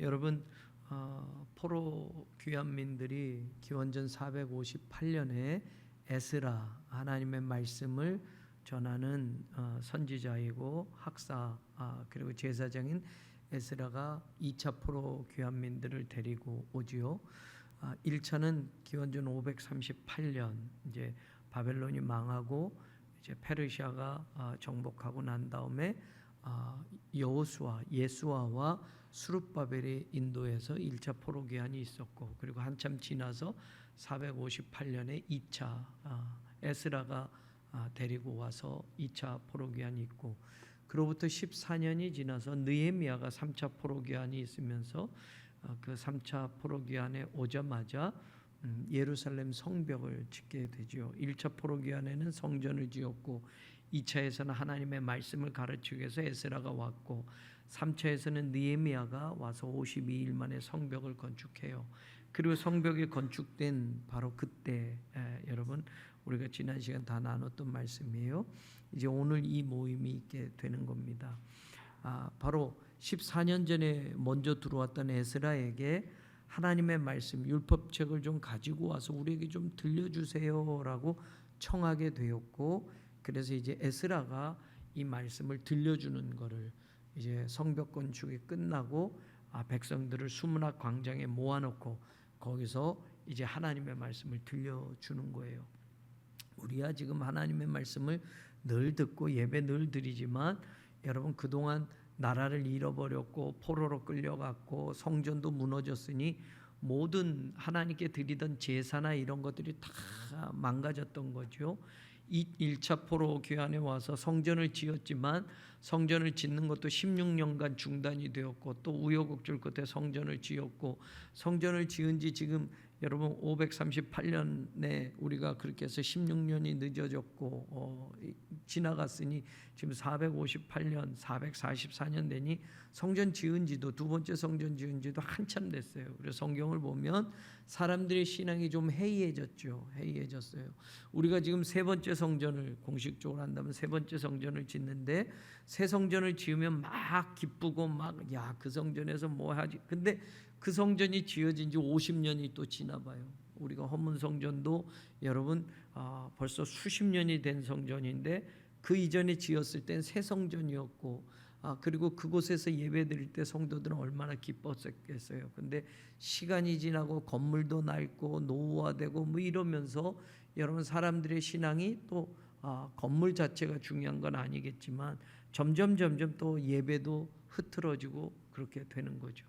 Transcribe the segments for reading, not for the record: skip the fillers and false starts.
여러분 포로 귀환민들이 기원전 458년에 에스라 하나님의 말씀을 전하는 선지자이고 학사 그리고 제사장인 에스라가 2차 포로 귀환민들을 데리고 오지요. 1차는 기원전 538년 이제 바벨론이 망하고 이제 페르시아가 정복하고 난 다음에 여호수아 예수아와 수룹바벨이 인도에서 1차 포로 귀환이 있었고, 그리고 한참 지나서 458년에 2차 에스라가 데리고 와서 2차 포로 귀환이 있고, 그로부터 14년이 지나서 느헤미야가 3차 포로 귀환이 있으면서 그 3차 포로 귀환에 오자마자 예루살렘 성벽을 짓게 되죠. 1차 포로 귀환에는 성전을 지었고, 2차에서는 하나님의 말씀을 가르치기 위해서 에스라가 왔고, 3차에서는 느헤미야가 와서 52일 만에 성벽을 건축해요. 그리고 성벽이 건축된 바로 그때 여러분 우리가 지난 시간 다 나눴던 말씀이에요. 이제 오늘 이 모임이 있게 되는 겁니다. 바로 14년 전에 먼저 들어왔던 에스라에게 하나님의 말씀 율법책을 좀 가지고 와서 우리에게 좀 들려주세요라고 청하게 되었고, 그래서 이제 에스라가 이 말씀을 들려주는 것을 이제 성벽 건축이 끝나고 백성들을 수문학 광장에 모아놓고 거기서 이제 하나님의 말씀을 들려주는 거예요. 우리야 지금 하나님의 말씀을 늘 듣고 예배 늘 드리지만 여러분 그동안 나라를 잃어버렸고 포로로 끌려갔고 성전도 무너졌으니 모든 하나님께 드리던 제사나 이런 것들이 다 망가졌던 거죠. 1차 포로 귀환에 와서 성전을 지었지만 성전을 짓는 것도 16년간 중단이 되었고, 또 우여곡절 끝에 성전을 지었고, 성전을 지은 지 지금 여러분 538년에 우리가 그렇게 해서 16년이 늦어졌고 지나갔으니 지금 458년 444년 되니 성전 지은 지도 두 번째 성전 지은 지도 한참 됐어요. 그래서 성경을 보면 사람들의 신앙이 좀 해이해졌죠. 해이해졌어요. 우리가 지금 세 번째 성전을 공식적으로 한다면 세 번째 성전을 짓는데, 새 성전을 지으면 막 기쁘고 막 야 그 성전에서 뭐 하지. 근데 그 성전이 지어진 지 50년이 또 지나 봐요. 우리가 헌문 성전도 여러분 벌써 수십 년이 된 성전인데 그 이전에 지었을 땐 새 성전이었고, 그리고 그곳에서 예배드릴 때 성도들은 얼마나 기뻤겠어요. 근데 시간이 지나고 건물도 낡고 노후화되고 뭐 이러면서 여러분 사람들의 신앙이 또 건물 자체가 중요한 건 아니겠지만 점점 또 예배도 흐트러지고 그렇게 되는 거죠.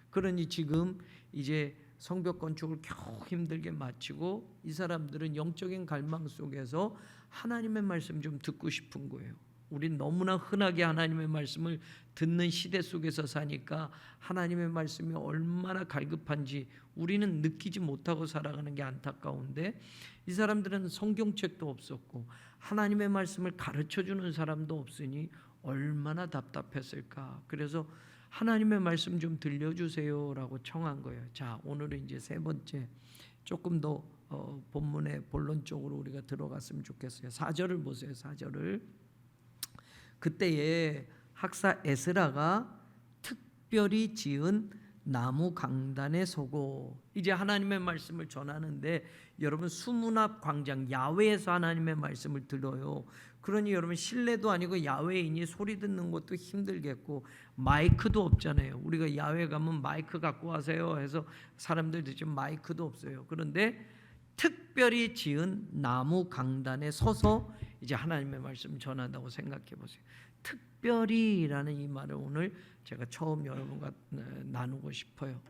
그러니 지금 이제 성벽 건축을 겨우 힘들게 마치고 이 사람들은 영적인 갈망 속에서 하나님의 말씀 좀 듣고 싶은 거예요. 우린 너무나 흔하게 하나님의 말씀을 듣는 시대 속에서 사니까 하나님의 말씀이 얼마나 갈급한지 우리는 느끼지 못하고 살아가는 게 안타까운데, 이 사람들은 성경책도 없었고 하나님의 말씀을 가르쳐주는 사람도 없으니 얼마나 답답했을까. 그래서 하나님의 말씀 좀 들려주세요라고 청한 거예요. 자, 오늘은 이제 세 번째 조금 더 본문의 본론 쪽으로 우리가 들어갔으면 좋겠어요. 4절을 보세요. 4절을. 그때에 학사 에스라가 특별히 지은 나무 강단에 서고, 이제 하나님의 말씀을 전하는데 여러분 수문앞 광장 야외에서 하나님의 말씀을 들어요. 그러니 여러분 실내도 아니고 야외이니 소리 듣는 것도 힘들겠고 마이크도 없잖아요. 우리가 야외 가면 마이크 갖고 와세요 해서 사람들 지금 마이크도 없어요. 그런데 특별히 지은 나무 강단에 서서 이제 하나님의 말씀 전한다고 생각해 보세요. 특별히라는 이 말을 오늘 제가 처음 여러분과 나누고 싶어요.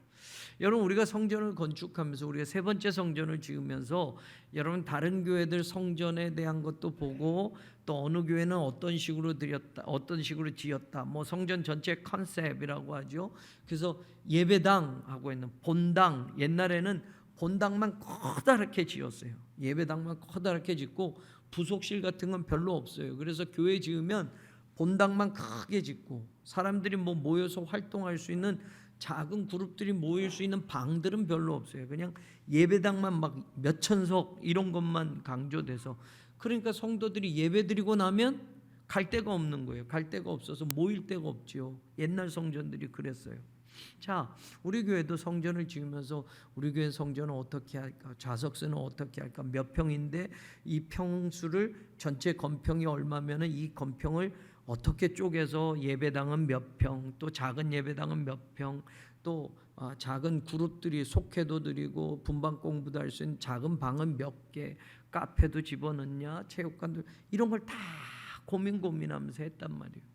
여러분 우리가 성전을 건축하면서 우리가 세 번째 성전을 지으면서 여러분 다른 교회들 성전에 대한 것도 보고 또 어느 교회는 어떤 식으로 드렸다, 어떤 식으로 지었다, 뭐 성전 전체 컨셉이라고 하죠. 그래서 예배당하고 있는 본당, 옛날에는 본당만 커다랗게 지었어요. 예배당만 커다랗게 짓고 부속실 같은 건 별로 없어요. 그래서 교회 지으면 본당만 크게 짓고 사람들이 뭐 모여서 활동할 수 있는 작은 그룹들이 모일 수 있는 방들은 별로 없어요. 그냥 예배당만 막 몇천석 이런 것만 강조돼서, 그러니까 성도들이 예배드리고 나면 갈 데가 없는 거예요. 갈 데가 없어서 모일 데가 없죠. 옛날 성전들이 그랬어요. 자, 우리 교회도 성전을 지으면서 우리 교회 성전은 어떻게 할까? 좌석수는 어떻게 할까? 몇 평인데 이 평수를 전체 건평이 얼마면은 이 건평을 어떻게 쪼개서 예배당은 몇 평, 또 작은 예배당은 몇 평, 또 작은 그룹들이 속회도 드리고 분방 공부도 할 수 있는 작은 방은 몇 개, 카페도 집어넣냐, 체육관도 이런 걸 다 고민하면서 했단 말이에요.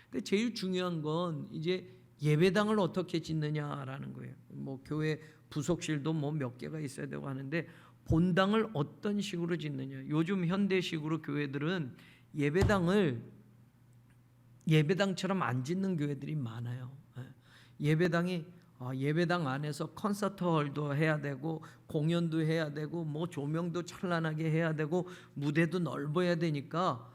근데 제일 중요한 건 이제 예배당을 어떻게 짓느냐라는 거예요. 뭐 교회 부속실도 뭐 몇 개가 있어야 되고 하는데 본당을 어떤 식으로 짓느냐. 요즘 현대식으로 교회들은 예배당처럼 안 짓는 교회들이 많아요. 예배당 안에서 콘서트홀도 해야 되고 공연도 해야 되고 뭐 조명도 찬란하게 해야 되고 무대도 넓어야 되니까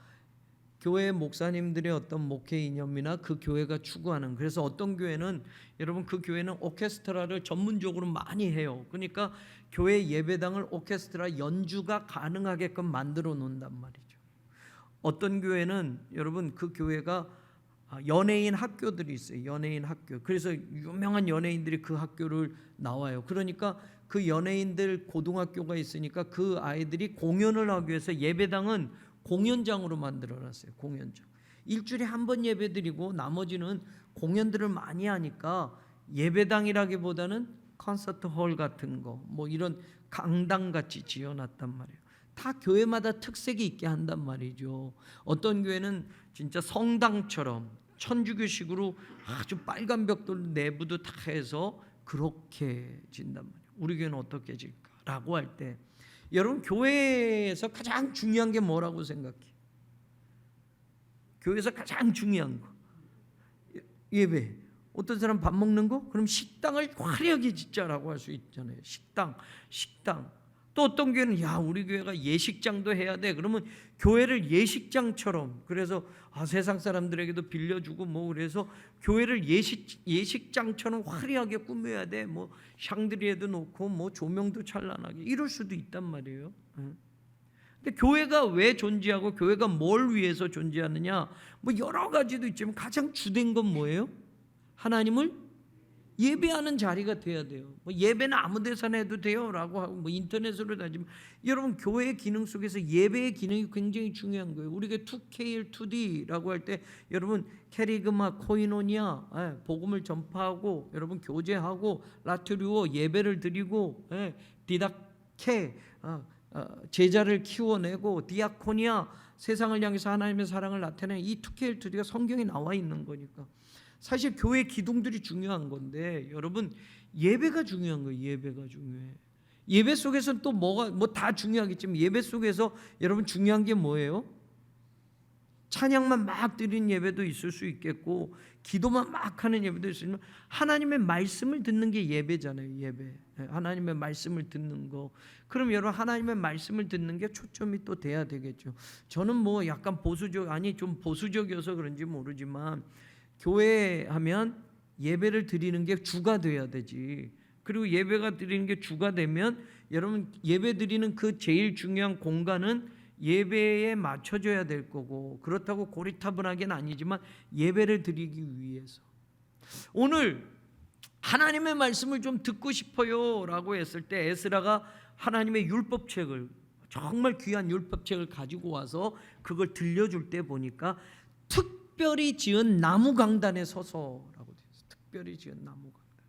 교회 목사님들의 어떤 목회 이념이나 그 교회가 추구하는, 그래서 어떤 교회는 여러분 그 교회는 오케스트라를 전문적으로 많이 해요. 그러니까 교회 예배당을 오케스트라 연주가 가능하게끔 만들어 놓는단 말이죠. 어떤 교회는 여러분 그 교회가 연예인 학교들이 있어요. 연예인 학교. 그래서 유명한 연예인들이 그 학교를 나와요. 그러니까 그 연예인들 고등학교가 있으니까 그 아이들이 공연을 하기 위해서 예배당은 공연장으로 만들어놨어요. 공연장. 일주일에 한 번 예배드리고 나머지는 공연들을 많이 하니까 예배당이라기보다는 콘서트홀 같은 거, 뭐 이런 강당같이 지어놨단 말이에요. 다 교회마다 특색이 있게 한단 말이죠. 어떤 교회는 진짜 성당처럼 천주교식으로 아주 빨간 벽돌 내부도 다 해서 그렇게 진단 말이에요. 우리 교회는 어떻게 질까라고 할 때 여러분 교회에서 가장 중요한 게 뭐라고 생각해? 교회에서 가장 중요한 거 예배. 어떤 사람 밥 먹는 거? 그럼 식당을 화려하게 짓자라고 할 수 있잖아요. 식당. 또 어떤 교회는 우리 교회가 예식장도 해야 돼. 그러면 교회를 예식장처럼, 그래서 세상 사람들에게도 빌려주고 뭐 그래서 교회를 예식장처럼 화려하게 꾸며야 돼. 뭐 샹드리에도 놓고 뭐 조명도 찬란하게 이럴 수도 있단 말이에요. 근데 교회가 왜 존재하고 교회가 뭘 위해서 존재하느냐? 뭐 여러 가지도 있지만 가장 주된 건 뭐예요? 하나님을 예배하는 자리가 돼야 돼요. 뭐 예배는 아무 데서나 해도 돼요라고 하고 뭐 인터넷으로 다지만 여러분 교회의 기능 속에서 예배의 기능이 굉장히 중요한 거예요. 우리가 2K, 2D라고 할 때 여러분 캐리그마, 코이노니아, 복음을 전파하고 여러분 교제하고 라트리오 예배를 드리고 디다케 제자를 키워내고 디아코니아 세상을 향해서 하나님의 사랑을 나타내는 이 2K, 2D가 성경에 나와 있는 거니까. 사실 교회 기둥들이 중요한 건데 여러분 예배가 중요한 거예요. 예배가 중요해. 예배 속에서 또 뭐가 뭐 다 중요하겠지만 예배 속에서 여러분 중요한 게 뭐예요? 찬양만 막 드리는 예배도 있을 수 있겠고 기도만 막 하는 예배도 있으면 하나님의 말씀을 듣는 게 예배잖아요. 예배. 하나님의 말씀을 듣는 거. 그럼 여러분 하나님의 말씀을 듣는 게 초점이 또 돼야 되겠죠. 저는 뭐 약간 좀 보수적이어서 그런지 모르지만 교회 하면 예배를 드리는 게 주가 돼야 되지. 그리고 예배가 드리는 게 주가 되면 여러분 예배 드리는 그 제일 중요한 공간은 예배에 맞춰져야 될 거고, 그렇다고 고리타분하게는 아니지만 예배를 드리기 위해서 오늘 하나님의 말씀을 좀 듣고 싶어요 라고 했을 때 에스라가 하나님의 율법책을, 정말 귀한 율법책을 가지고 와서 그걸 들려줄 때 보니까 특별히 지은 나무 강단에 서서라고 되어 있어요. 특별히 지은 나무 강단.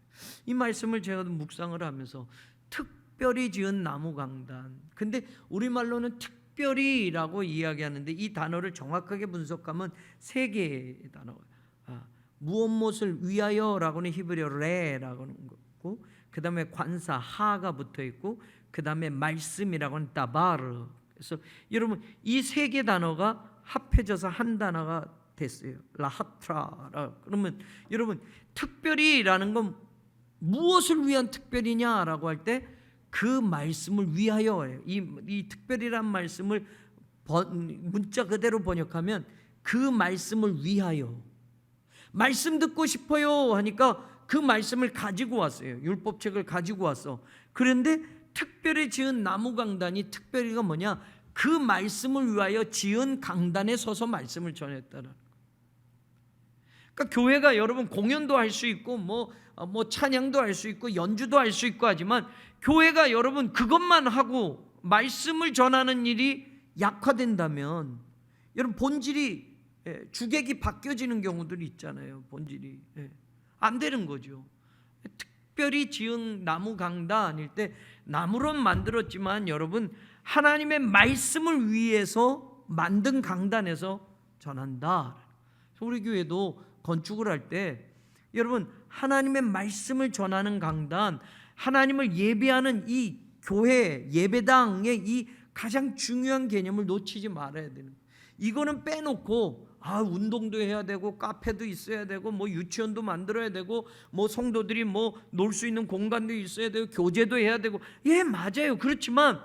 이 말씀을 제가 묵상을 하면서 특별히 지은 나무 강단. 근데 우리말로는 특별히라고 이야기하는데 이 단어를 정확하게 분석하면 세 개의 단어가 무엇을 위하여라고는 히브리어 레라고는 거고, 그 다음에 관사 하가 붙어 있고, 그 다음에 말씀이라고는 다바르. 그래서 여러분 이 세 개 단어가 합해져서 한 단어가 됐어요. 라하트라. 그러면 여러분 특별히라는 건 무엇을 위한 특별히냐라고 할 때 그 말씀을 위하여예요. 이 특별히란 말씀을 문자 그대로 번역하면 그 말씀을 위하여. 말씀 듣고 싶어요 하니까 그 말씀을 가지고 왔어요. 율법책을 가지고 왔어. 그런데 특별히 지은 나무 강단이, 특별히가 뭐냐? 그 말씀을 위하여 지은 강단에 서서 말씀을 전했다는. 그러니까 교회가 여러분 공연도 할 수 있고 뭐 찬양도 할 수 있고 연주도 할 수 있고 하지만 교회가 여러분 그것만 하고 말씀을 전하는 일이 약화된다면 여러분 본질이 주객이 바뀌어지는 경우들이 있잖아요. 본질이 안 되는 거죠. 특별히 지은 나무 강단일 때 나무로 만들었지만 여러분 하나님의 말씀을 위해서 만든 강단에서 전한다. 우리 교회도 건축을 할 때 여러분 하나님의 말씀을 전하는 강단, 하나님을 예배하는 이 교회 예배당의 이 가장 중요한 개념을 놓치지 말아야 되는 거예요. 이거는 빼놓고 운동도 해야 되고 카페도 있어야 되고 뭐 유치원도 만들어야 되고 뭐 성도들이 뭐 놀 수 있는 공간도 있어야 되고 교제도 해야 되고 맞아요. 그렇지만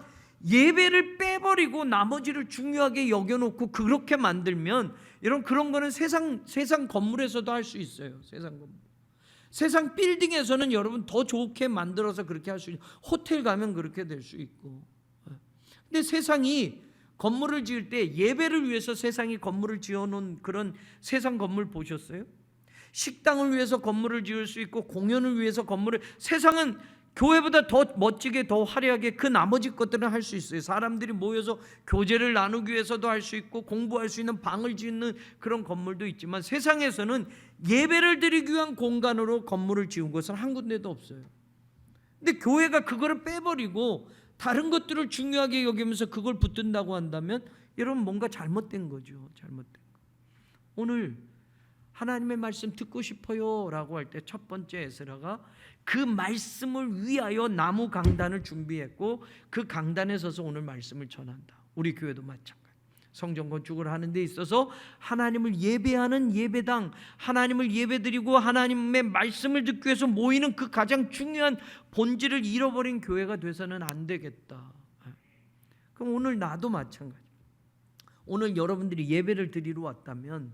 예배를 빼버리고 나머지를 중요하게 여겨놓고 그렇게 만들면 여러분 그런 거는 세상 건물에서도 할 수 있어요. 세상 건물, 세상 빌딩에서는 여러분 더 좋게 만들어서 그렇게 할 수 있고 호텔 가면 그렇게 될 수 있고. 근데 세상이 건물을 지을 때 예배를 위해서 세상이 건물을 지어놓은 그런 세상 건물 보셨어요? 식당을 위해서 건물을 지을 수 있고 공연을 위해서 건물을, 세상은 교회보다 더 멋지게 더 화려하게 그 나머지 것들은 할 수 있어요. 사람들이 모여서 교제를 나누기 위해서도 할 수 있고 공부할 수 있는 방을 짓는 그런 건물도 있지만 세상에서는 예배를 드리기 위한 공간으로 건물을 지은 곳은 한 군데도 없어요. 근데 교회가 그거를 빼버리고 다른 것들을 중요하게 여기면서 그걸 붙든다고 한다면 여러분 뭔가 잘못된 거죠. 잘못된 거. 오늘 하나님의 말씀 듣고 싶어요 라고 할 때 첫 번째 에스라가 그 말씀을 위하여 나무 강단을 준비했고 그 강단에 서서 오늘 말씀을 전한다. 우리 교회도 마찬가지. 성전 건축을 하는 데 있어서 하나님을 예배하는 예배당, 하나님을 예배드리고 하나님의 말씀을 듣기 위해서 모이는 그 가장 중요한 본질을 잃어버린 교회가 돼서는 안 되겠다. 그럼 오늘 나도 마찬가지. 오늘 여러분들이 예배를 드리러 왔다면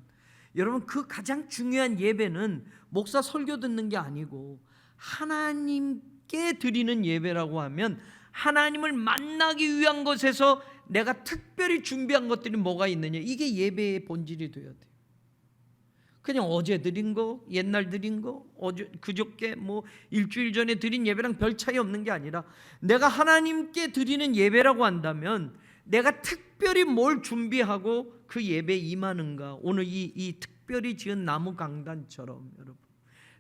여러분 그 가장 중요한 예배는 목사 설교 듣는 게 아니고 하나님께 드리는 예배라고 하면 하나님을 만나기 위한 것에서 내가 특별히 준비한 것들이 뭐가 있느냐, 이게 예배의 본질이 되어야 돼요. 그냥 어제 드린 거, 옛날 드린 거, 그저께 뭐 일주일 전에 드린 예배랑 별 차이 없는 게 아니라 내가 하나님께 드리는 예배라고 한다면 내가 특별히 뭘 준비하고 그 예배에 임하는가. 오늘 이 특별히 지은 나무 강단처럼 여러분,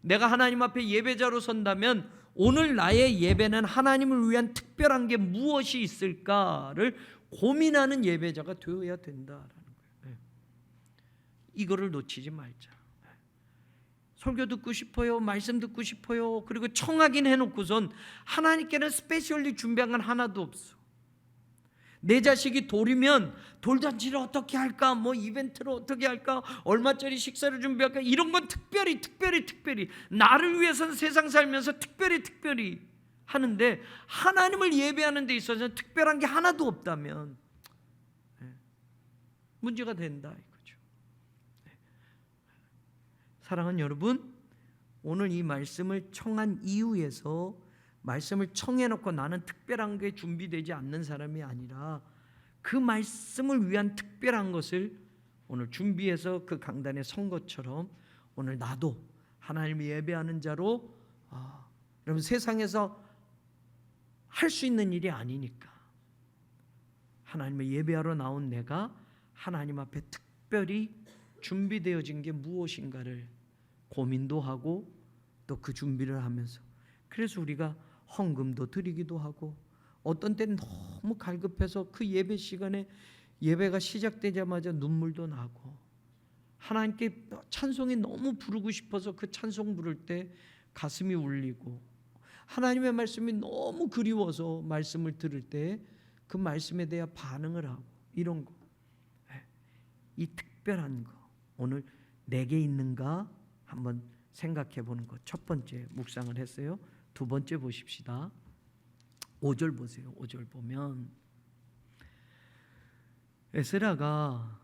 내가 하나님 앞에 예배자로 선다면 오늘 나의 예배는 하나님을 위한 특별한 게 무엇이 있을까를 고민하는 예배자가 되어야 된다라는 거예요. 이거를 놓치지 말자. 설교 듣고 싶어요, 말씀 듣고 싶어요, 그리고 청하긴 해놓고선 하나님께는 스페셜리 준비한 건 하나도 없어. 내 자식이 돌이면 돌잔치를 어떻게 할까, 뭐 이벤트를 어떻게 할까, 얼마짜리 식사를 준비할까, 이런 건 특별히 나를 위해서는 세상 살면서 특별히 하는데 하나님을 예배하는 데 있어서는 특별한 게 하나도 없다면 문제가 된다 이거죠. 사랑하는 여러분, 오늘 이 말씀을 청한 이유에서 말씀을 청해놓고 나는 특별한 게 준비되지 않는 사람이 아니라 그 말씀을 위한 특별한 것을 오늘 준비해서 그 강단에 선 것처럼 오늘 나도 하나님을 예배하는 자로 여러분 세상에서 할 수 있는 일이 아니니까 하나님을 예배하러 나온 내가 하나님 앞에 특별히 준비되어진 게 무엇인가를 고민도 하고 또 그 준비를 하면서, 그래서 우리가 헌금도 드리기도 하고 어떤 때는 너무 갈급해서 그 예배 시간에 예배가 시작되자마자 눈물도 나고 하나님께 찬송이 너무 부르고 싶어서 그 찬송 부를 때 가슴이 울리고 하나님의 말씀이 너무 그리워서 말씀을 들을 때 그 말씀에 대한 반응을 하고 이런 거, 이 특별한 거 오늘 내게 있는가 한번 생각해 보는 것. 첫 번째 묵상을 했어요. 두 번째 보십시다. 5절 보세요. 5절 보면 에스라가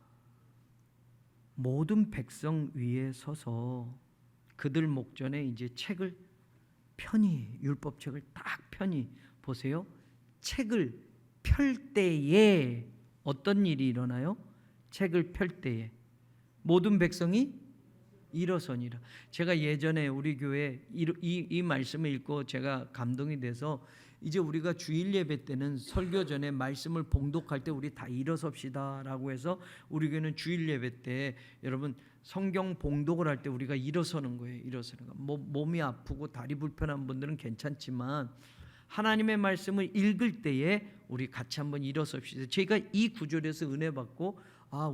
모든 백성 위에 서서 그들 목전에 이제 책을 편히, 율법책을 딱 편히 보세요. 책을 펼 때에 어떤 일이 일어나요? 책을 펼 때에 모든 백성이 일어서니라. 제가 예전에 우리 교회 이 말씀을 읽고 제가 감동이 돼서 이제 우리가 주일 예배 때는 설교 전에 말씀을 봉독할 때 우리 다 일어섭시다 라고 해서 우리 교회는 주일 예배 때 여러분 성경 봉독을 할 때 우리가 일어서는 거예요. 일어서는 거. 몸이 아프고 다리 불편한 분들은 괜찮지만 하나님의 말씀을 읽을 때에 우리 같이 한번 일어섭시다. 제가 이 구절에서 은혜 받고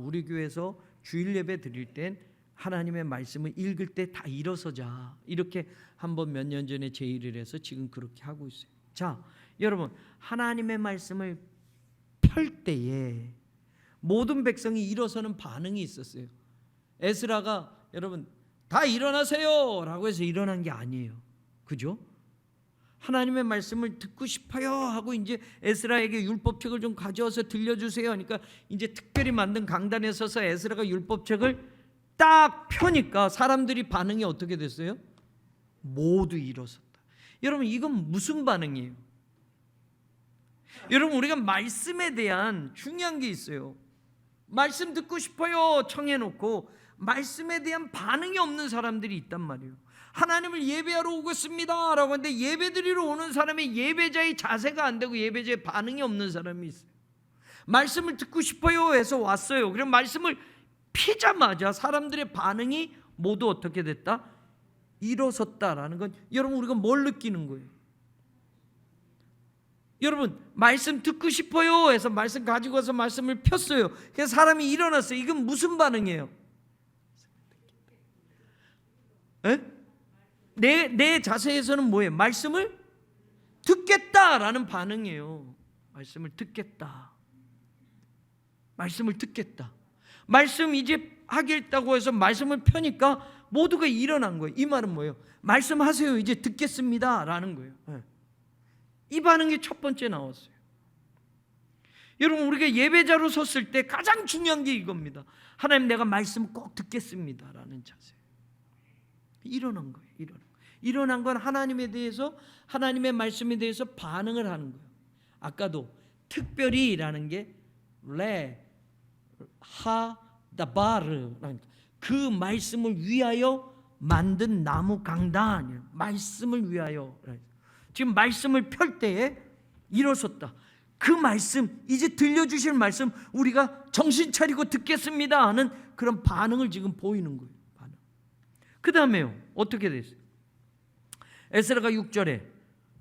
우리 교회에서 주일 예배 드릴 땐 하나님의 말씀을 읽을 때 다 일어서자 이렇게 한번 몇 년 전에 제의를 해서 지금 그렇게 하고 있어요. 자, 여러분 하나님의 말씀을 펼 때에 모든 백성이 일어서는 반응이 있었어요. 에스라가 여러분 다 일어나세요 라고 해서 일어난 게 아니에요. 그죠? 하나님의 말씀을 듣고 싶어요 하고 이제 에스라에게 율법책을 좀 가져와서 들려주세요 하니까 이제 특별히 만든 강단에 서서 에스라가 율법책을 딱 펴니까 사람들이 반응이 어떻게 됐어요? 모두 일어섰다. 여러분 이건 무슨 반응이에요? 여러분 우리가 말씀에 대한 중요한 게 있어요. 말씀 듣고 싶어요 청해놓고 말씀에 대한 반응이 없는 사람들이 있단 말이에요. 하나님을 예배하러 오겠습니다 라고 하는데 예배드리러 오는 사람의 예배자의 자세가 안 되고 예배자의 반응이 없는 사람이 있어요. 말씀을 듣고 싶어요 해서 왔어요. 그럼 말씀을 피자마자 사람들의 반응이 모두 어떻게 됐다? 일어섰다라는 건 여러분 우리가 뭘 느끼는 거예요? 여러분 말씀 듣고 싶어요 해서 말씀 가지고 와서 말씀을 폈어요. 그래서 사람이 일어났어요. 이건 무슨 반응이에요? 내 자세에서는 뭐예요? 말씀을 듣겠다라는 반응이에요. 말씀을 듣겠다. 말씀을 듣겠다. 말씀 이제 하겠다고 해서 말씀을 펴니까 모두가 일어난 거예요. 이 말은 뭐예요? 말씀하세요. 이제 듣겠습니다 라는 거예요. 이 반응이 첫 번째 나왔어요. 여러분 우리가 예배자로 섰을 때 가장 중요한 게 이겁니다. 하나님 내가 말씀 꼭 듣겠습니다 라는 자세. 일어난 거예요. 일어난 건 하나님에 대해서 하나님의 말씀에 대해서 반응을 하는 거예요. 아까도 특별히라는 게 하다바르 그 말씀을 위하여 만든 나무 강단이에요. 말씀을 위하여. 지금 말씀을 펼 때에 일어섰다. 그 말씀 이제 들려주실 말씀 우리가 정신 차리고 듣겠습니다 하는 그런 반응을 지금 보이는 거예요. 반응. 그 다음에요 어떻게 됐어요? 에스라가 6절에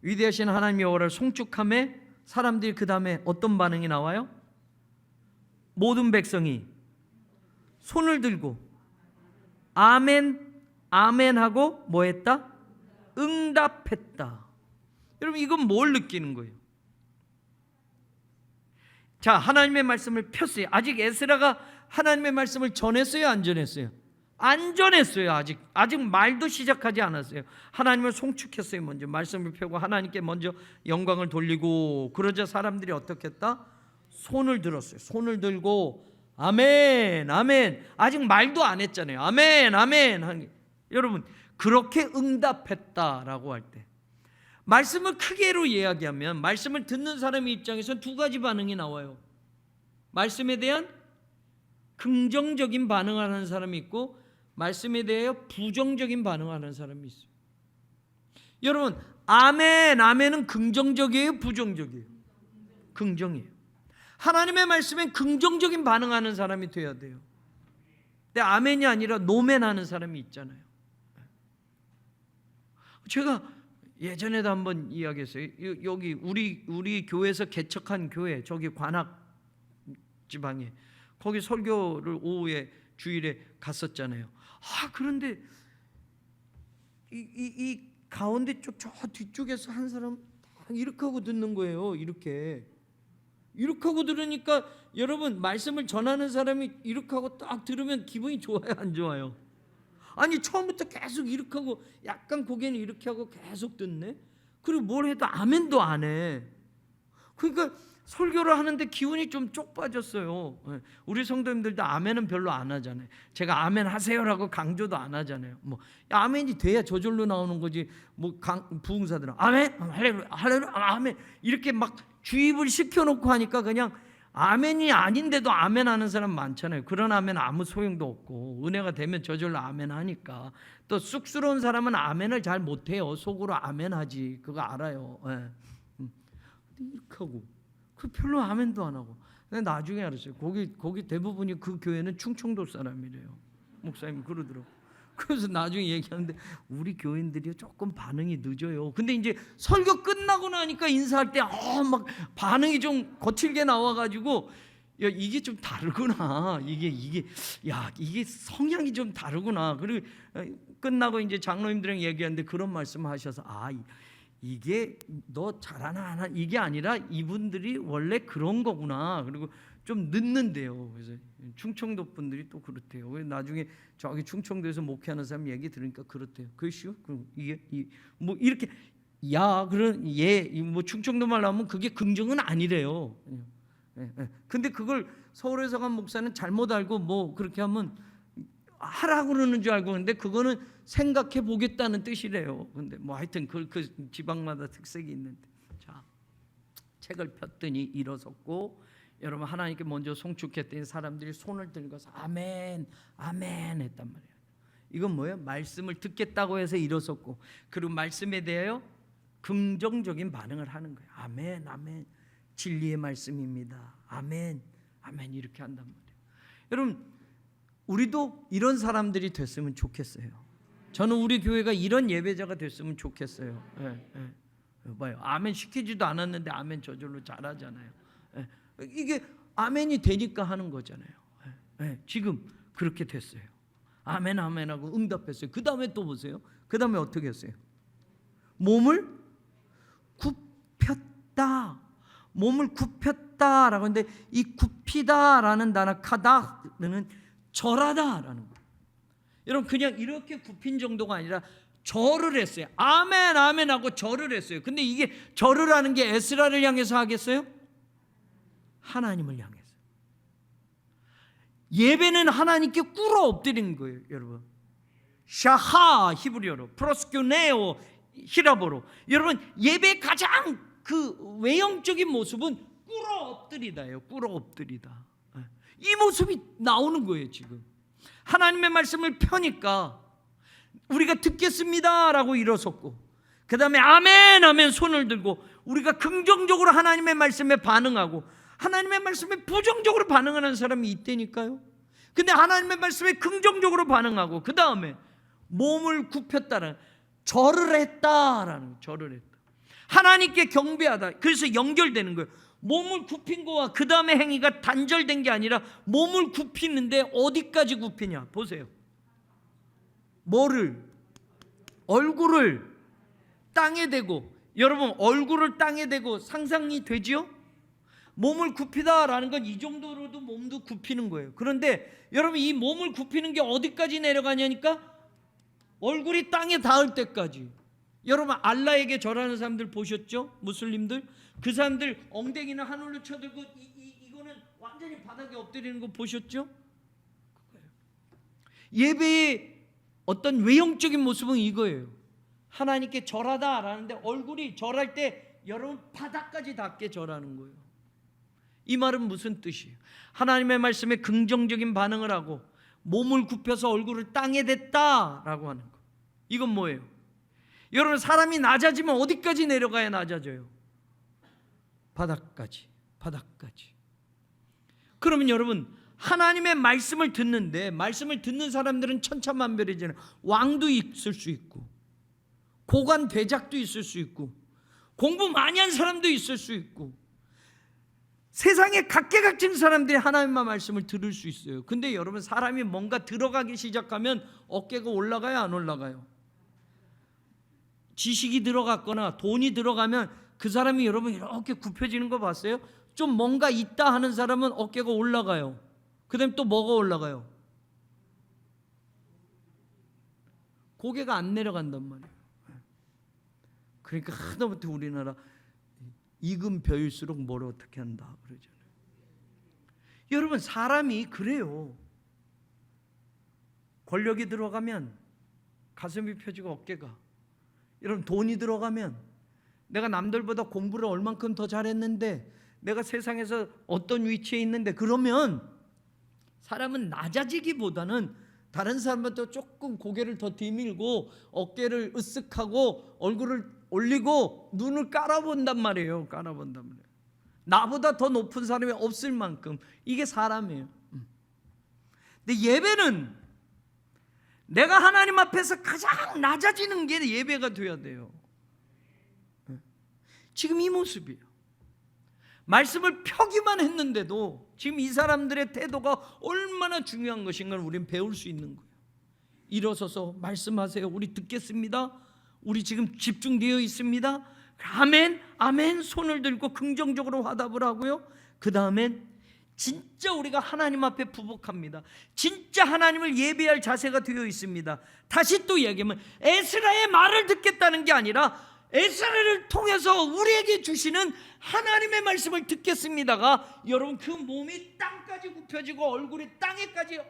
위대하신 하나님 여호와를 송축함에 사람들이 그 다음에 어떤 반응이 나와요? 모든 백성이 손을 들고 아멘 아멘 하고 뭐 했다? 응답했다. 여러분 이건 뭘 느끼는 거예요? 자 하나님의 말씀을 폈어요. 아직 에스라가 하나님의 말씀을 전했어요? 안 전했어요? 안 전했어요. 아직 말도 시작하지 않았어요. 하나님을 송축했어요. 먼저 말씀을 펴고 하나님께 먼저 영광을 돌리고 그러자 사람들이 어떻게 했다? 손을 들었어요. 손을 들고 아멘 아멘. 아직 말도 안 했잖아요. 아멘 아멘. 여러분 그렇게 응답했다라고 할 때 말씀을 크게로 이야기하면 말씀을 듣는 사람의 입장에서 두 가지 반응이 나와요. 말씀에 대한 긍정적인 반응을 하는 사람이 있고 말씀에 대해 부정적인 반응을 하는 사람이 있어요. 여러분 아멘 아멘은 긍정적이에요? 부정적이에요? 긍정이에요. 하나님의 말씀엔 긍정적인 반응하는 사람이 돼야 돼요. 근데 아멘이 아니라 노멘 하는 사람이 있잖아요. 제가 예전에도 한번 이야기했어요. 여기 우리 교회에서 개척한 교회 저기 관악 지방에 거기 설교를 오후에 주일에 갔었잖아요. 그런데 이 가운데 쪽 저 뒤쪽에서 한 사람 이렇게 하고 듣는 거예요. 이렇게 하고 들으니까 여러분 말씀을 전하는 사람이 이렇게 하고 딱 들으면 기분이 좋아요? 안 좋아요? 아니 처음부터 계속 이렇게 하고 약간 고개는 이렇게 하고 계속 듣네. 그리고 뭘 해도 아멘도 안 해. 그러니까 설교를 하는데 기운이 좀 쪽 빠졌어요. 우리 성도님들도 아멘은 별로 안 하잖아요. 제가 아멘 하세요라고 강조도 안 하잖아요. 뭐 아멘이 돼야 저절로 나오는 거지. 뭐 부흥사들은 아멘 할렐루야 할렐루야 아멘 이렇게 막 주입을 시켜놓고 하니까 그냥 아멘이 아닌데도 아멘 하는 사람 많잖아요. 그런 아멘 아무 소용도 없고, 은혜가 되면 저절로 아멘 하니까. 또 쑥스러운 사람은 아멘을 잘 못해요. 속으로 아멘 하지. 그거 알아요. 예. 이렇게 하고 그 별로 아멘도 안 하고. 근데 나중에 알았어요. 거기 대부분이 그 교회는 충청도 사람이래요. 목사님이 그러더라고. 그래서 나중에 얘기하는데 우리 교인들이 조금 반응이 늦어요. 근데 이제 설교 끝나고 나니까 인사할 때 막 반응이 좀 거칠게 나와가지고, 야, 이게 좀 다르구나. 이게 성향이 좀 다르구나. 그리고 끝나고 이제 장로님들이랑 얘기하는데 그런 말씀하셔서, 이게 너 잘하나 안 하나 이게 아니라 이분들이 원래 그런 거구나. 그리고 좀 늦는데요. 그래서 충청도 분들이 또 그렇대요. 나중에 저기 충청도에서 목회하는 사람 얘기 들으니까 그렇대요. 그것이요? 그럼 이게 뭐 이렇게 그런 뭐 충청도 말로 하면 그게 긍정은 아니래요. 근데 그걸 서울에서 간 목사는 잘못 알고 뭐 그렇게 하면 하라고 그러는 줄 알고, 근데 그거는 생각해 보겠다는 뜻이래요. 근데 뭐 하여튼 그 지방마다 특색이 있는데, 자, 책을 폈더니 일어섰고, 여러분 하나님께 먼저 송축했더니 사람들이 손을 들고서 아멘 아멘 했단 말이에요. 이건 뭐예요? 말씀을 듣겠다고 해서 일어섰고, 그리고 말씀에 대하여 긍정적인 반응을 하는 거예요. 아멘 아멘, 진리의 말씀입니다. 아멘 아멘, 이렇게 한단 말이에요. 여러분, 우리도 이런 사람들이 됐으면 좋겠어요. 저는 우리 교회가 이런 예배자가 됐으면 좋겠어요. 봐요, 아멘 시키지도 않았는데 아멘 저절로 잘하잖아요. 이게 아멘이 되니까 하는 거잖아요. 지금 그렇게 됐어요. 아멘 아멘 하고 응답했어요. 그 다음에 또 보세요. 그 다음에 어떻게 했어요? 몸을 굽혔다. 몸을 굽혔다라고 하는데, 이 굽히다라는 단어 카다는 절하다라는 거예요. 여러분, 그냥 이렇게 굽힌 정도가 아니라 절을 했어요. 아멘 아멘 하고 절을 했어요. 근데 이게 절을 하는 게 에스라를 향해서 하겠어요? 하나님을 향해서. 예배는 하나님께 꿇어 엎드리는 거예요, 여러분. 샤하 히브리어로, 프로스큐네오 히라보로. 여러분, 예배의 가장 그 외형적인 모습은 꿇어 엎드리다예요. 꿇어 엎드리다. 이 모습이 나오는 거예요. 지금 하나님의 말씀을 펴니까 우리가 듣겠습니다라고 일어섰고, 그 다음에 아멘 하면 손을 들고, 우리가 긍정적으로 하나님의 말씀에 반응하고, 하나님의 말씀에 부정적으로 반응하는 사람이 있다니까요. 근데 하나님의 말씀에 긍정적으로 반응하고, 그 다음에 몸을 굽혔다는, 절을 했다라는, 절을 했다. 하나님께 경배하다. 그래서 연결되는 거예요. 몸을 굽힌 거와 그 다음에 행위가 단절된 게 아니라, 몸을 굽히는데 어디까지 굽히냐 보세요. 뭐를? 얼굴을 땅에 대고. 여러분, 얼굴을 땅에 대고 상상이 되지요? 몸을 굽히다라는 건 이 정도로도 몸도 굽히는 거예요. 그런데 여러분, 이 몸을 굽히는 게 어디까지 내려가냐니까, 얼굴이 땅에 닿을 때까지. 여러분, 알라에게 절하는 사람들 보셨죠? 무슬림들, 그 사람들 엉덩이는 하늘로 쳐들고 이거는 완전히 바닥에 엎드리는 거 보셨죠? 예배의 어떤 외형적인 모습은 이거예요. 하나님께 절하다라는데, 얼굴이 절할 때 여러분 바닥까지 닿게 절하는 거예요. 이 말은 무슨 뜻이에요? 하나님의 말씀에 긍정적인 반응을 하고 몸을 굽혀서 얼굴을 땅에 댔다라고 하는 거. 이건 뭐예요? 여러분, 사람이 낮아지면 어디까지 내려가야 낮아져요? 바닥까지. 그러면 여러분, 하나님의 말씀을 듣는데, 말씀을 듣는 사람들은 천차만별이잖아요. 왕도 있을 수 있고, 고관 대작도 있을 수 있고, 공부 많이 한 사람도 있을 수 있고, 세상에 각계각층 사람들이 하나님의 말씀을 들을 수 있어요. 근데 여러분, 사람이 뭔가 들어가기 시작하면 어깨가 올라가요, 안 올라가요? 지식이 들어갔거나 돈이 들어가면 그 사람이 여러분 이렇게 굽혀지는 거 봤어요? 좀 뭔가 있다 하는 사람은 어깨가 올라가요. 그 다음에 또 뭐가 올라가요? 고개가 안 내려간단 말이에요. 그러니까 하다못해 우리나라 익은 벼일수록 뭘 어떻게 한다 그러잖아요. 여러분, 사람이 그래요. 권력이 들어가면 가슴이 펴지고 어깨가. 여러분, 돈이 들어가면 내가 남들보다 공부를 얼만큼 더 잘했는데 내가 세상에서 어떤 위치에 있는데, 그러면 사람은 낮아지기보다는 다른 사람보다 조금 고개를 더 뒤밀고 어깨를 으쓱하고 얼굴을 올리고 눈을 깔아본단 말이에요. 깔아본단 말이에요. 나보다 더 높은 사람이 없을 만큼. 이게 사람이에요. 근데 예배는 내가 하나님 앞에서 가장 낮아지는 게 예배가 돼야 돼요. 지금 이 모습이에요. 말씀을 펴기만 했는데도 지금 이 사람들의 태도가 얼마나 중요한 것인가를 우리는 배울 수 있는 거예요. 일어서서 말씀하세요. 우리 듣겠습니다. 우리 지금 집중되어 있습니다. 아멘, 아멘. 손을 들고 긍정적으로 화답을 하고요. 그 다음엔 진짜 우리가 하나님 앞에 부복합니다. 진짜 하나님을 예배할 자세가 되어 있습니다. 다시 또 얘기하면 에스라의 말을 듣겠다는 게 아니라 에스라를 통해서 우리에게 주시는 하나님의 말씀을 듣겠습니다가, 여러분 그 몸이 땅까지 굽혀지고 얼굴이 땅에까지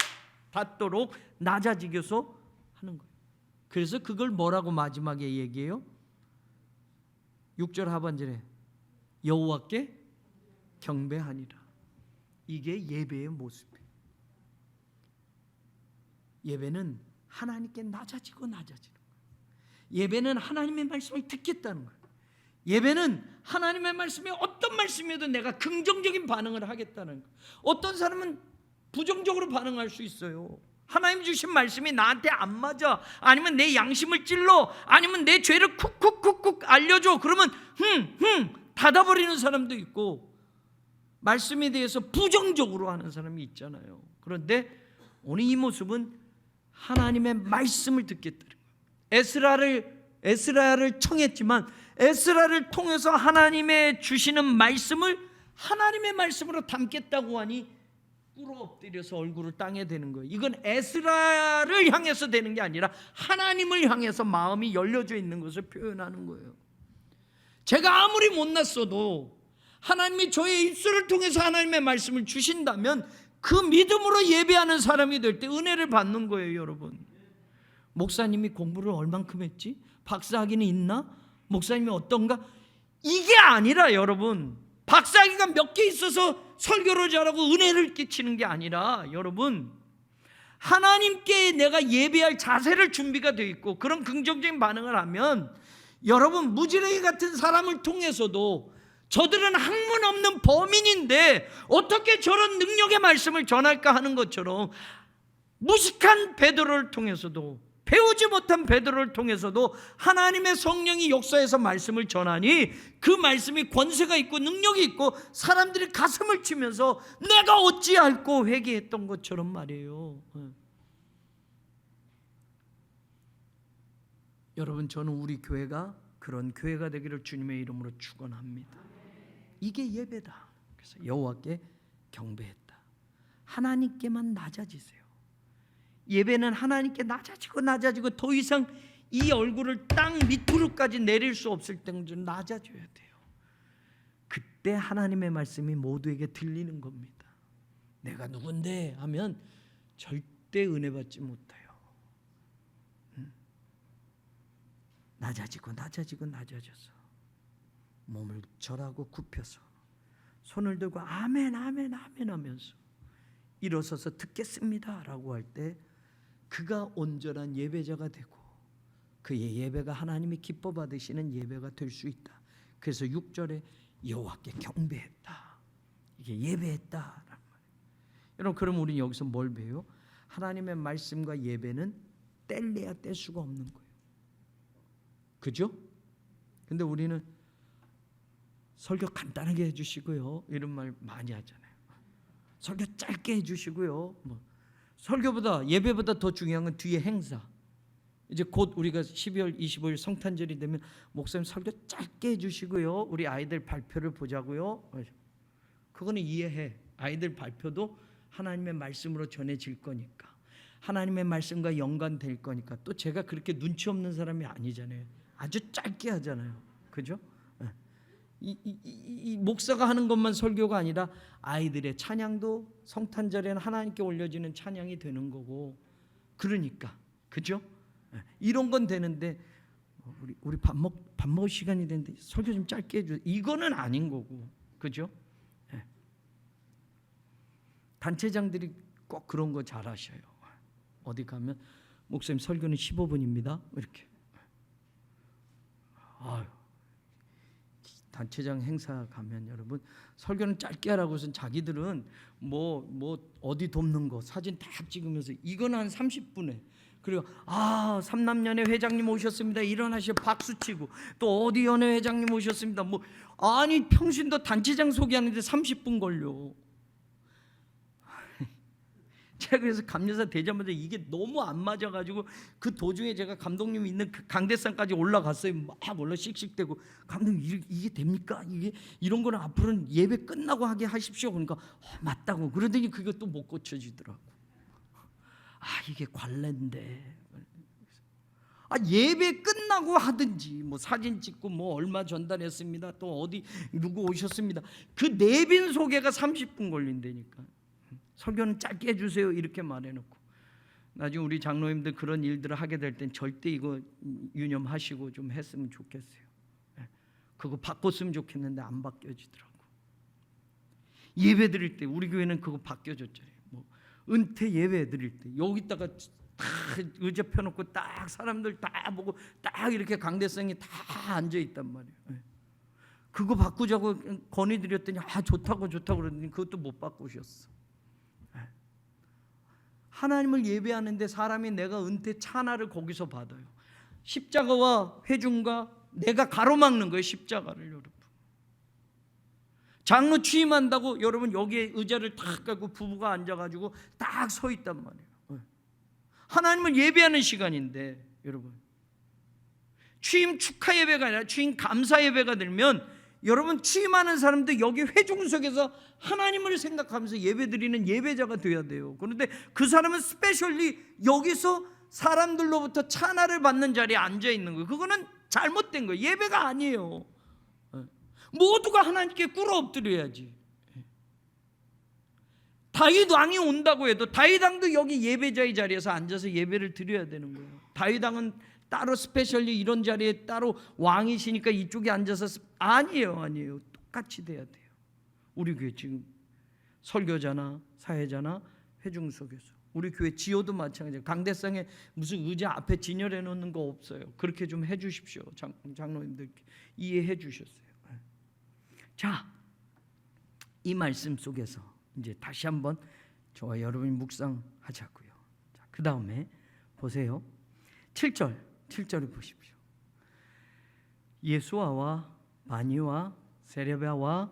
닿도록 낮아지겨서 하는 거예요. 그래서 그걸 뭐라고 마지막에 얘기해요? 6절 하반절에 여호와께 경배하니라. 이게 예배의 모습이에요. 예배는 하나님께 낮아지고 낮아지는 거예요. 예배는 하나님의 말씀을 듣겠다는 거예요. 예배는 하나님의 말씀이 어떤 말씀이어도 내가 긍정적인 반응을 하겠다는 거예요. 어떤 사람은 부정적으로 반응할 수 있어요. 하나님 주신 말씀이 나한테 안 맞아, 아니면 내 양심을 찔러, 아니면 내 죄를 쿡쿡쿡쿡 알려줘. 그러면 닫아버리는 사람도 있고, 말씀에 대해서 부정적으로 하는 사람이 있잖아요. 그런데 오늘 이 모습은 하나님의 말씀을 듣겠다는 거예요. 에스라를 청했지만 에스라를 통해서 하나님의 주시는 말씀을 하나님의 말씀으로 담겠다고 하니 꿇어 엎드려서 얼굴을 땅에 대는 거예요. 이건 에스라를 향해서 되는 게 아니라 하나님을 향해서 마음이 열려져 있는 것을 표현하는 거예요. 제가 아무리 못났어도 하나님이 저의 입술을 통해서 하나님의 말씀을 주신다면 그 믿음으로 예배하는 사람이 될 때 은혜를 받는 거예요. 여러분, 목사님이 공부를 얼만큼 했지? 박사학위는 있나? 목사님이 어떤가? 이게 아니라 여러분, 박사학위가 몇 개 있어서 설교를 잘하고 은혜를 끼치는 게 아니라, 여러분 하나님께 내가 예배할 자세를 준비가 되어 있고 그런 긍정적인 반응을 하면, 여러분 무지랭이 같은 사람을 통해서도 저들은 학문 없는 범인인데 어떻게 저런 능력의 말씀을 전할까 하는 것처럼, 무식한 베드로를 통해서도, 배우지 못한 베드로를 통해서도 하나님의 성령이 역사해서 말씀을 전하니 그 말씀이 권세가 있고 능력이 있고 사람들이 가슴을 치면서 내가 어찌할꼬 회개했던 것처럼 말이에요. 여러분, 저는 우리 교회가 그런 교회가 되기를 주님의 이름으로 축원합니다. 이게 예배다. 그래서 여호와께 경배했다. 하나님께만 낮아지세요. 예배는 하나님께 낮아지고 더 이상 이 얼굴을 땅 밑으로까지 내릴 수 없을 정도로 낮아져야 돼요. 그때 하나님의 말씀이 모두에게 들리는 겁니다. 내가 누군데 하면 절대 은혜 받지 못해요. 낮아져서 몸을 절하고 굽혀서 손을 들고 아멘 아멘 아멘 하면서 일어서서 듣겠습니다 라고 할 때 그가 온전한 예배자가 되고 그의 예배가 하나님이 기뻐 받으시는 예배가 될 수 있다. 그래서 6절에 여호와께 경배했다. 이게 예배했다라는 말이에요. 여러분, 그럼 우리는 여기서 뭘 배워요? 하나님의 말씀과 예배는 뗄래야 뗄 수가 없는 거예요. 그죠? 근데 우리는 설교 간단하게 해주시고요, 이런 말 많이 하잖아요. 설교 짧게 해주시고요. 설교보다, 예배보다 더 중요한 건 뒤에 행사. 이제 곧 우리가 12월 25일 성탄절이 되면 목사님 설교 짧게 해주시고요, 우리 아이들 발표를 보자고요. 그거는 이해해. 아이들 발표도 하나님의 말씀으로 전해질 거니까, 하나님의 말씀과 연관될 거니까. 또 제가 그렇게 눈치 없는 사람이 아니잖아요. 아주 짧게 하잖아요. 그죠? 이 목사가 하는 것만 설교가 아니라 아이들의 찬양도 성탄절에는 하나님께 올려지는 찬양이 되는 거고, 그러니까 그죠? 이런 건 되는데 우리 밥 먹을 시간이 되는데 설교 좀 짧게 해줘, 이거는 아닌 거고, 그죠? 단체장들이 꼭 그런 거 잘하셔요. 어디 가면 목사님 설교는 15분입니다. 이렇게. 아유, 단체장 행사 가면 여러분 설교는 짧게 하라고 해서 자기들은 뭐 어디 돕는 거 사진 딱 찍으면서 이건 한 30분에, 그리고 삼남연회 회장님 오셨습니다. 일어나시고 박수 치고, 또 어디 연회 회장님 오셨습니다. 뭐 아니 평신도 단체장 소개하는데 30분 걸려. 제가 그래서 감리사 되자마자 이게 너무 안 맞아가지고 그 도중에 제가 감독님 있는 그 강대상까지 올라갔어요. 막 올라 씩씩대고, 감독님 이게 됩니까? 이게 이런 거는 앞으로는 예배 끝나고 하게 하십시오. 그러니까 맞다고 그러더니 그게 또 못 고쳐지더라고. 이게 관례인데. 예배 끝나고 하든지 뭐 사진 찍고 뭐 얼마 전달했습니다. 또 어디 누구 오셨습니다. 그 내빈 소개가 30분 걸린다니까. 설교는 짧게 해주세요 이렇게 말해놓고, 나중에 우리 장로님들 그런 일들을 하게 될 땐 절대 이거 유념하시고 좀 했으면 좋겠어요. 그거 바꿨으면 좋겠는데 안 바뀌어지더라고. 예배 드릴 때 우리 교회는 그거 바뀌어졌잖아요. 뭐 은퇴 예배 드릴 때 여기다가 딱 의자 펴놓고 딱 사람들 다 보고 딱 이렇게 강대상이 다 앉아있단 말이에요. 그거 바꾸자고 건의드렸더니 좋다고 그러더니 그것도 못 바꾸셨어. 하나님을 예배하는데 사람이 내가 은퇴 찬하를 거기서 받아요. 십자가와 회중과 내가 가로막는 거예요. 십자가를. 여러분 장로 취임한다고 여러분 여기에 의자를 딱 깔고 부부가 앉아가지고 딱 서 있단 말이에요. 하나님을 예배하는 시간인데 여러분, 취임 축하 예배가 아니라 취임 감사 예배가 되면 여러분 취임하는 사람들 여기 회중석에서 하나님을 생각하면서 예배드리는 예배자가 돼야 돼요. 그런데 그 사람은 스페셜리 여기서 사람들로부터 찬하를 받는 자리에 앉아 있는 거예요. 그거는 잘못된 거예요. 예배가 아니에요. 모두가 하나님께 꿇어 엎드려야지. 다윗 왕이 온다고 해도 다윗 왕도 여기 예배자의 자리에서 앉아서 예배를 드려야 되는 거예요. 다윗 왕은 따로 스페셜리 이런 자리에 따로 왕이시니까 이쪽에 앉아서 아니에요. 똑같이 돼야 돼요. 우리 교회 지금 설교자나 사회자나 회중석에서, 우리 교회 지호도 마찬가지예요. 강대상에 무슨 의자 앞에 진열해 놓는 거 없어요. 그렇게 좀 해주십시오. 장로님들께 이해해 주셨어요. 자, 이 말씀 속에서 이제 다시 한번 저와 여러분이 묵상하자고요. 그 다음에 보세요. 7절을 보십시오. 예수아와 바니와 세레바와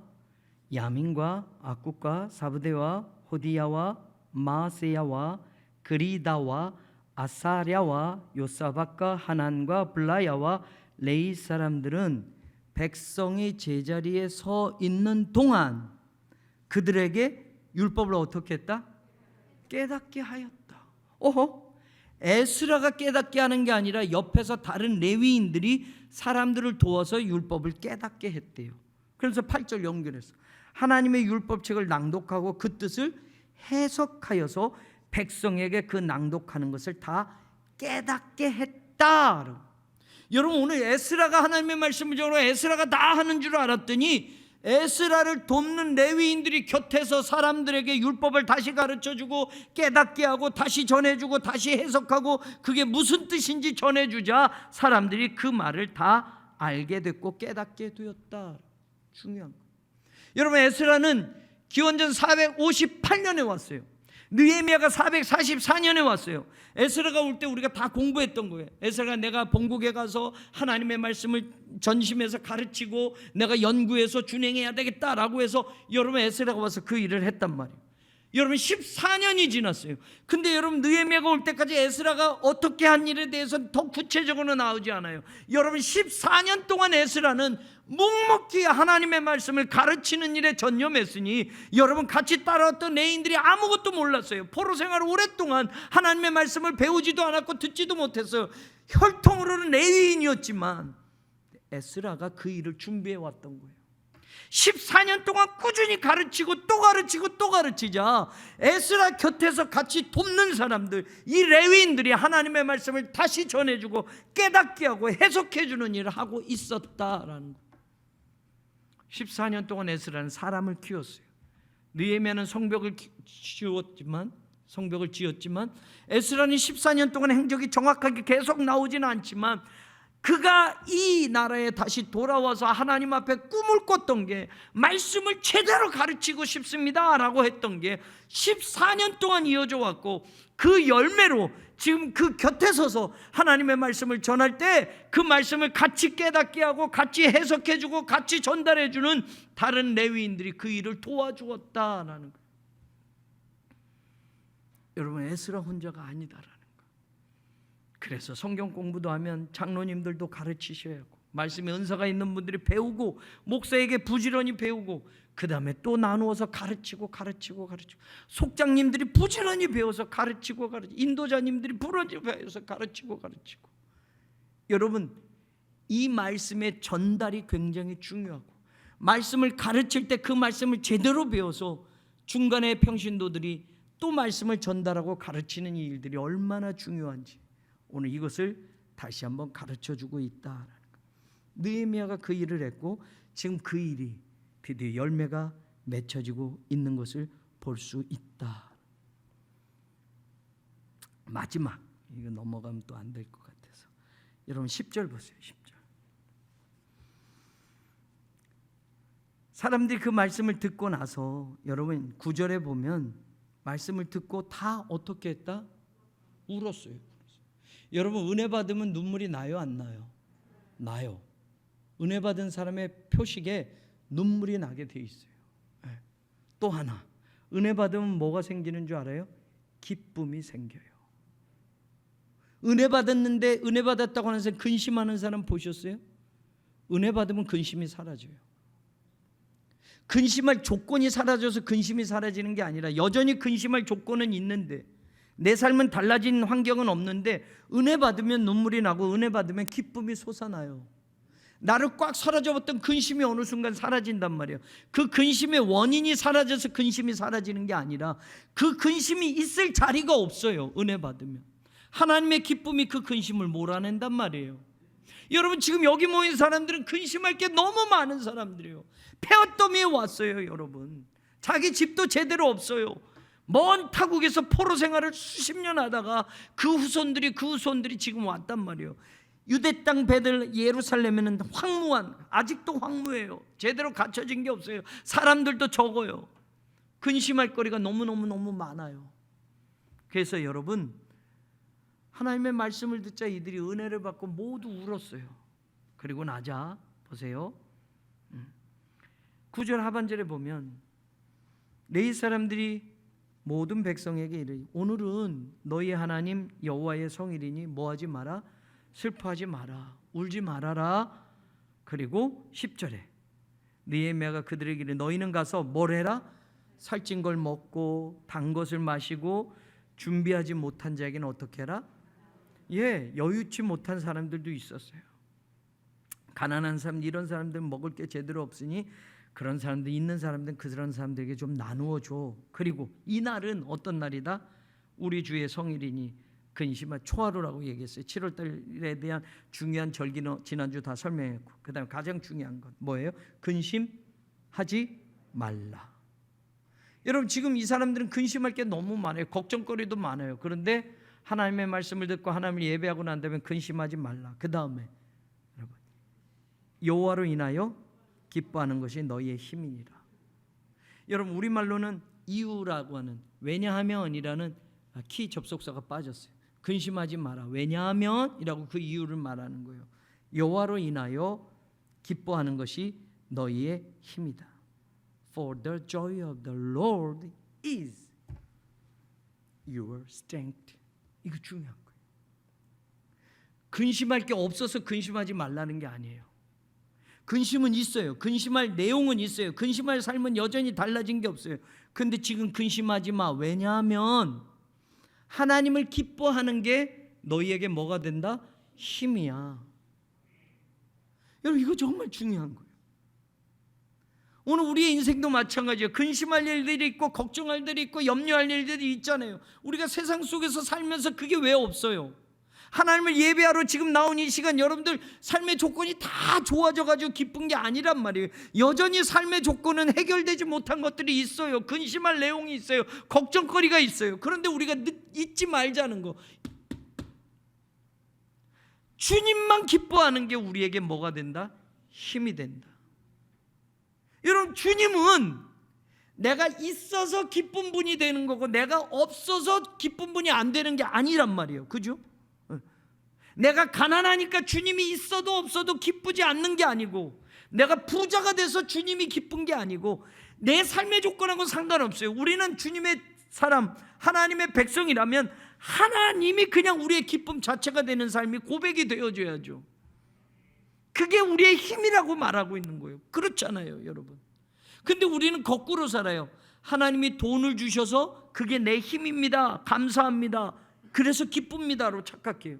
야민과 아쿠과 사브데와 호디야와 마세야와 그리다와 아사랴와 요사박과 하난과 블라야와 레이 사람들은 백성이 제자리에 서 있는 동안 그들에게 율법을 어떻게 했다? 깨닫게 하였다. 에스라가 깨닫게 하는 게 아니라 옆에서 다른 레위인들이 사람들을 도와서 율법을 깨닫게 했대요. 그래서 8절 연결해서 하나님의 율법책을 낭독하고 그 뜻을 해석하여서 백성에게 그 낭독하는 것을 다 깨닫게 했다. 여러분 오늘 에스라가 하나님의 말씀을 적으로 에스라가 다 하는 줄 알았더니 에스라를 돕는 레위인들이 곁에서 사람들에게 율법을 다시 가르쳐주고 깨닫게 하고 다시 전해주고 다시 해석하고 그게 무슨 뜻인지 전해주자 사람들이 그 말을 다 알게 됐고 깨닫게 되었다. 중요한 거. 여러분 에스라는 기원전 458년에 왔어요. 느헤미야가 444년에 왔어요. 에스라가 올 때 우리가 다 공부했던 거예요. 에스라가 내가 본국에 가서 하나님의 말씀을 전심해서 가르치고 내가 연구해서 준행해야 되겠다라고 해서 여러분 에스라가 와서 그 일을 했단 말이에요. 여러분 14년이 지났어요. 근데 여러분 느헤미야가 올 때까지 에스라가 어떻게 한 일에 대해서는 더 구체적으로 나오지 않아요. 여러분 14년 동안 에스라는 묵묵히 하나님의 말씀을 가르치는 일에 전념했으니 여러분 같이 따라왔던 레인들이 아무것도 몰랐어요. 포로 생활을 오랫동안 하나님의 말씀을 배우지도 않았고 듣지도 못했어요. 혈통으로는 레위인이었지만 에스라가 그 일을 준비해 왔던 거예요. 14년 동안 꾸준히 가르치고 또 가르치고 또 가르치자 에스라 곁에서 같이 돕는 사람들, 이 레위인들이 하나님의 말씀을 다시 전해주고 깨닫게 하고 해석해주는 일을 하고 있었다라는 거예요. 14년 동안 에스라는 사람을 키웠어요. 느헤미야는 성벽을 지었지만 에스라는 14년 동안 행적이 정확하게 계속 나오지는 않지만 그가 이 나라에 다시 돌아와서 하나님 앞에 꿈을 꿨던 게 말씀을 제대로 가르치고 싶습니다 라고 했던 게 14년 동안 이어져 왔고, 그 열매로 지금 그 곁에 서서 하나님의 말씀을 전할 때 그 말씀을 같이 깨닫게 하고 같이 해석해주고 같이 전달해주는 다른 레위인들이 그 일을 도와주었다라는 거예요. 여러분, 에스라 혼자가 아니다라는 거예요. 그래서 성경 공부도 하면 장로님들도 가르치셔야 하고, 말씀에 은사가 있는 분들이 배우고, 목사에게 부지런히 배우고, 그 다음에 또 나누어서 가르치고 속장님들이 부지런히 배워서 가르치고 인도자님들이 부지런히 배워서 가르치고. 여러분, 이 말씀의 전달이 굉장히 중요하고, 말씀을 가르칠 때 그 말씀을 제대로 배워서 중간에 평신도들이 또 말씀을 전달하고 가르치는 이 일들이 얼마나 중요한지 오늘 이것을 다시 한번 가르쳐주고 있다라는 거예요. 느헤미야가 그 일을 했고 지금 그 일이 드디어 열매가 맺혀지고 있는 것을 볼 수 있다. 마지막, 이거 넘어가면 또 안 될 것 같아서 여러분 10절 보세요. 10절. 사람들이 그 말씀을 듣고 나서, 여러분 9절에 보면 말씀을 듣고 다 어떻게 했다? 울었어요. 여러분, 은혜 받으면 눈물이 나요, 안 나요? 나요. 은혜 받은 사람의 표식에 눈물이 나게 돼 있어요. 또 하나, 은혜 받으면 뭐가 생기는 줄 알아요? 기쁨이 생겨요. 은혜 받았는데 은혜 받았다고 하는 사람 근심하는 사람 보셨어요? 은혜 받으면 근심이 사라져요. 근심할 조건이 사라져서 근심이 사라지는 게 아니라 여전히 근심할 조건은 있는데, 내 삶은 달라진 환경은 없는데 은혜 받으면 눈물이 나고 은혜 받으면 기쁨이 솟아나요. 나를 꽉 사라져봤던 근심이 어느 순간 사라진단 말이에요. 그 근심의 원인이 사라져서 근심이 사라지는 게 아니라 그 근심이 있을 자리가 없어요. 은혜 받으면 하나님의 기쁨이 그 근심을 몰아낸단 말이에요. 여러분, 지금 여기 모인 사람들은 근심할 게 너무 많은 사람들이에요. 폐어더미에 왔어요. 여러분, 자기 집도 제대로 없어요. 먼 타국에서 포로 생활을 수십 년 하다가 그 후손들이 지금 왔단 말이에요. 유대 땅 베들 예루살렘에는 황무한, 아직도 황무해요. 제대로 갖춰진 게 없어요. 사람들도 적어요. 근심할 거리가 너무 많아요. 그래서 여러분, 하나님의 말씀을 듣자 이들이 은혜를 받고 모두 울었어요. 그리고 나자 보세요. 9절 하반절에 보면 레위 사람들이 모든 백성에게 이르니 오늘은 너희 하나님 여호와의 성일이니 뭐하지 마라, 슬퍼하지 마라, 울지 말아라. 그리고 10절에 느헤미야가 그들에게 이르니 너희는 가서 뭘 해라? 살찐 걸 먹고 단 것을 마시고 준비하지 못한 자에게는 어떻게 해라? 여유치 못한 사람들도 있었어요. 가난한 사람, 이런 사람들은 먹을 게 제대로 없으니 그런 사람들, 있는 사람들은 그런 사람들에게 좀 나누어 줘. 그리고 이 날은 어떤 날이다? 우리 주의 성일이니 근심하 초하루라고 얘기했어요. 7월달에 대한 중요한 절기는 지난주 다 설명했고, 그 다음에 가장 중요한 건 뭐예요? 근심하지 말라. 여러분, 지금 이 사람들은 근심할 게 너무 많아요. 걱정거리도 많아요. 그런데 하나님의 말씀을 듣고 하나님을 예배하고 난 다음에 근심하지 말라. 그 다음에 여러분, 여호와로 인하여 기뻐하는 것이 너희의 힘이니라. 여러분, 우리말로는 이유라고 하는 왜냐하면이라는 키 접속사가 빠졌어요. 근심하지 마라. 왜냐하면이라고 그 이유를 말하는 거예요. 여호와로 인하여 기뻐하는 것이 너희의 힘이다. For the joy of the Lord is your strength. 이거 중요한 거예요. 근심할 게 없어서 근심하지 말라는 게 아니에요. 근심은 있어요. 근심할 내용은 있어요. 근심할 삶은 여전히 달라진 게 없어요. 근데 지금 근심하지 마. 왜냐하면 하나님을 기뻐하는 게 너희에게 뭐가 된다? 힘이야. 여러분, 이거 정말 중요한 거예요. 오늘 우리의 인생도 마찬가지예요. 근심할 일들이 있고 걱정할 일들이 있고 염려할 일들이 있잖아요. 우리가 세상 속에서 살면서 그게 왜 없어요? 하나님을 예배하러 지금 나온 이 시간 여러분들 삶의 조건이 다 좋아져가지고 기쁜 게 아니란 말이에요. 여전히 삶의 조건은 해결되지 못한 것들이 있어요. 근심할 내용이 있어요. 걱정거리가 있어요. 그런데 우리가 잊지 말자는 거, 주님만 기뻐하는 게 우리에게 뭐가 된다? 힘이 된다. 여러분, 주님은 내가 있어서 기쁜 분이 되는 거고 내가 없어서 기쁜 분이 안 되는 게 아니란 말이에요. 그죠? 내가 가난하니까 주님이 있어도 없어도 기쁘지 않는 게 아니고, 내가 부자가 돼서 주님이 기쁜 게 아니고, 내 삶의 조건하고는 상관없어요. 우리는 주님의 사람, 하나님의 백성이라면 하나님이 그냥 우리의 기쁨 자체가 되는 삶이 고백이 되어줘야죠. 그게 우리의 힘이라고 말하고 있는 거예요. 그렇잖아요, 여러분. 근데 우리는 거꾸로 살아요. 하나님이 돈을 주셔서 그게 내 힘입니다, 감사합니다, 그래서 기쁩니다로 착각해요.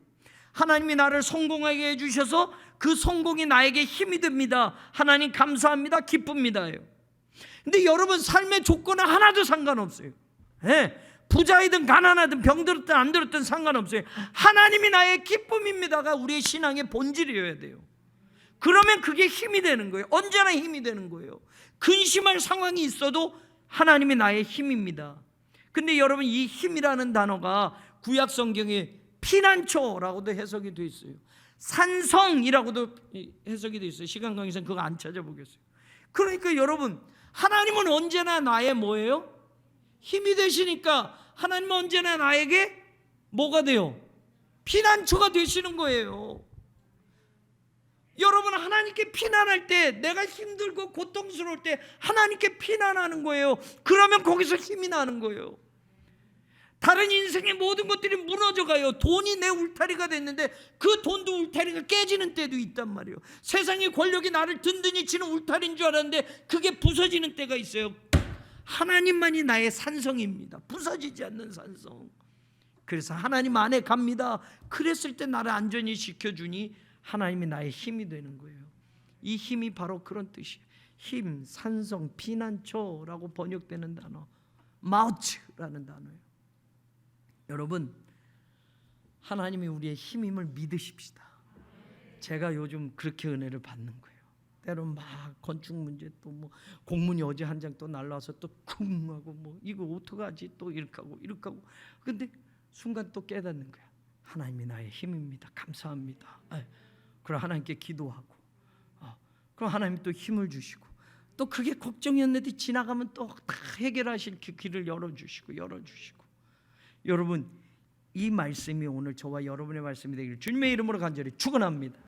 하나님이 나를 성공하게 해주셔서 그 성공이 나에게 힘이 됩니다, 하나님 감사합니다, 기쁩니다예요. 근데 여러분, 삶의 조건은 하나도 상관없어요. 부자이든 가난하든 병들었든 안 들었든 상관없어요. 하나님이 나의 기쁨입니다가 우리의 신앙의 본질이어야 돼요. 그러면 그게 힘이 되는 거예요. 언제나 힘이 되는 거예요. 근심할 상황이 있어도 하나님이 나의 힘입니다. 근데 여러분, 이 힘이라는 단어가 구약 성경에 피난처라고도 해석이 되어 있어요. 산성이라고도 해석이 되어 있어요. 시간 관계상 그거 안 찾아보겠어요. 그러니까 여러분, 하나님은 언제나 나의 뭐예요? 힘이 되시니까 하나님은 언제나 나에게 뭐가 돼요? 피난처가 되시는 거예요. 여러분, 하나님께 피난할 때, 내가 힘들고 고통스러울 때 하나님께 피난하는 거예요. 그러면 거기서 힘이 나는 거예요. 다른 인생의 모든 것들이 무너져가요. 돈이 내 울타리가 됐는데 그 돈도 울타리가 깨지는 때도 있단 말이에요. 세상의 권력이 나를 든든히 치는 울타리인 줄 알았는데 그게 부서지는 때가 있어요. 하나님만이 나의 산성입니다. 부서지지 않는 산성. 그래서 하나님 안에 갑니다. 그랬을 때 나를 안전히 지켜주니 하나님이 나의 힘이 되는 거예요. 이 힘이 바로 그런 뜻이에요. 힘, 산성, 피난처라고 번역되는 단어, 마우츠라는 단어예요. 여러분, 하나님이 우리의 힘임을 믿으십시다. 제가 요즘 그렇게 은혜를 받는 거예요. 때론 막 건축 문제, 또 뭐 공문이 어제 한 장 또 날라와서 또 쿵 하고 뭐 이거 어떡하지, 또 이렇게 하고 이렇게 하고. 근데 순간 또 깨닫는 거야. 하나님이 나의 힘입니다, 감사합니다. 그럼 하나님께 기도하고, 그럼 하나님이 또 힘을 주시고, 또 그게 걱정이었는데 지나가면 또 다 해결하실 길을 열어주시고. 여러분, 이 말씀이 오늘 저와 여러분의 말씀이 되기를 주님의 이름으로 간절히 축원합니다.